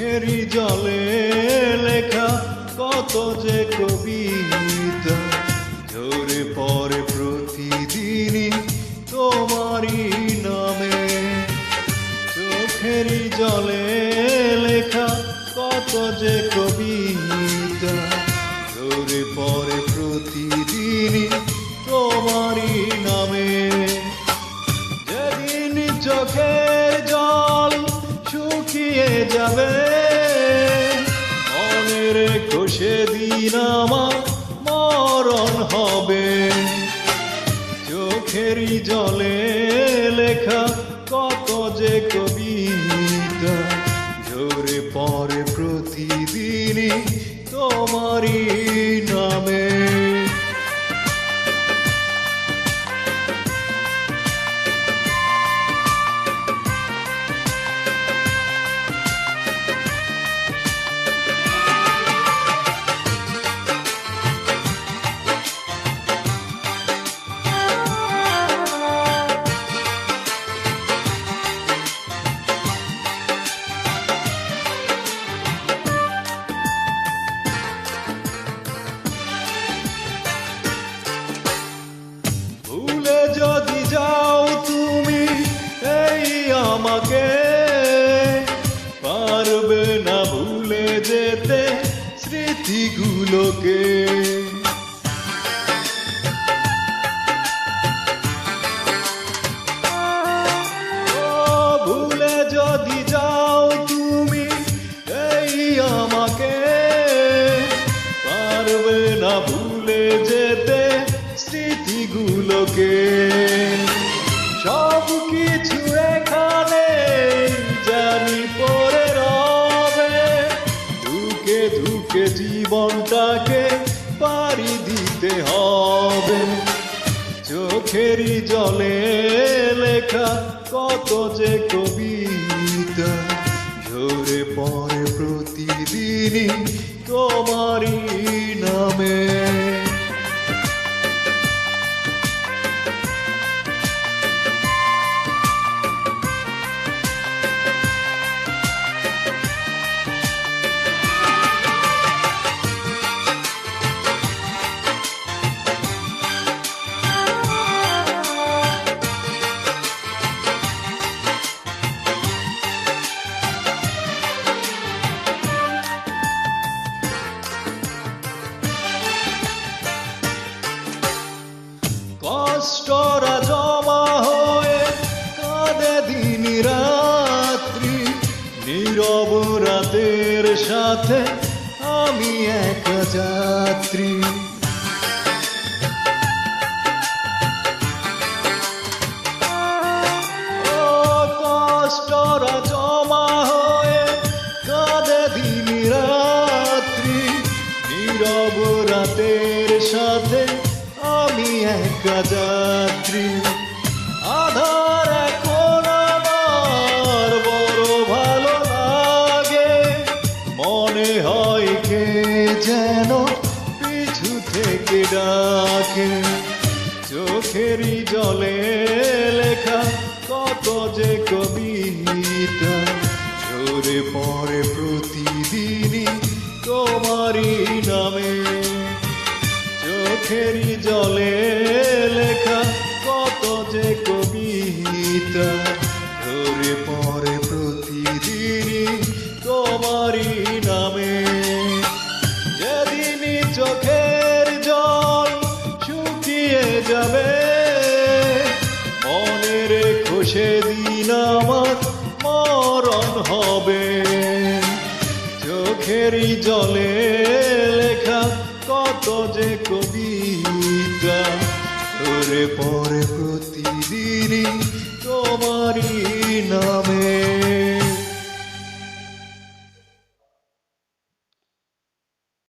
চোখেরই জলে লেখা কত যে কবিতা ঝরে পড়ে প্রতিদিনই তোমারই নামে। চোখেরই জলে লেখা কত যে কবিতা ঝরে পড়ে প্রতিদিনই তোমারই নামে। যেদিন চোখের জল শুকিয়ে যাবে মনে রেখো সেদিন আমার মরণ হবে। চোখেরই জলে লেখা কত যে কবিতা ঝরে পড়ে প্রতিদিনই তোমারই নামে। ভুলে যদি যাও তুমি এই আমাকে পারবে না ভুলে যেতে স্মৃতিগুলোকে। ভুলে যদি যাও তুমি এই আমাকে পারবে না ভুলে যেতে স্মৃতিগুলোকে। সব কিছু এখানে জানি পড়ে রবে ধুকে ধুকে জীবনটাকে পাড়ি দিতে হবে। চোখেরই জলে লেখা কত যে কবিতা ঝরে পড়ে প্রতিদিনই তোমারই নামে। কষ্টরা জমা হয়ে কাঁদে দিন রাত্রি নীরব রাতের সাথে আমি এক যাত্রী। কষ্টরা জমা হয়ে কাঁদে দিন রাত্রি নীরব রাতের সাথে আমি এক যাত্রী। আধার এখন আমার বড় ভালো লাগে মনে হয় কে যেন পিছু থেকে ডাকে। চোখেরই জলে লেখা কত যে কবিতা ঝরে পড়ে প্রতিদিনই তোমারই নামে। চোখেরই জলে লেখা কত যে কবিতা ঝরে পড়ে প্রতিদিনই তোমারই নামে। যেদিনই চোখের জল শুকিয়ে যাবে মনে রেখো সেদিন আমার মরণ হবে। চোখেরই জলে লেখা কত যে কবিতা ঝরে পড়ে প্রতিদিনই তোমারই